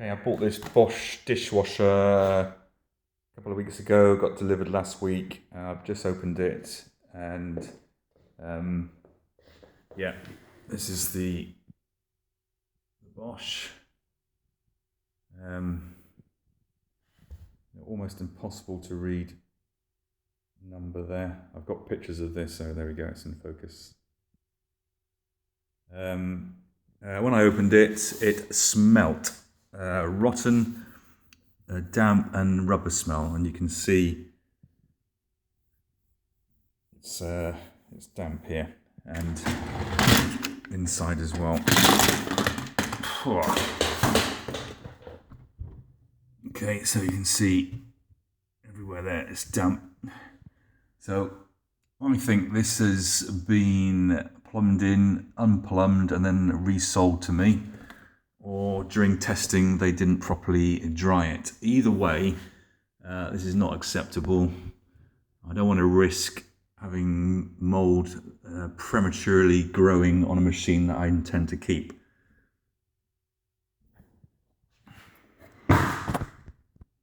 Okay, I bought this Bosch dishwasher a couple of weeks ago, got delivered last week. I've just opened it and um, yeah, this is the Bosch. Almost impossible to read number there. I've got pictures of this, so there we go, it's in focus. When I opened it, it smelt rotten, damp and rubber smell, and you can see it's damp here and inside as well. Okay, so you can see everywhere there it's damp. So I think this has been plumbed in, unplumbed, and then resold to me. Or during testing, they didn't properly dry it. Either way, this is not acceptable. I don't want to risk having mould prematurely growing on a machine that I intend to keep.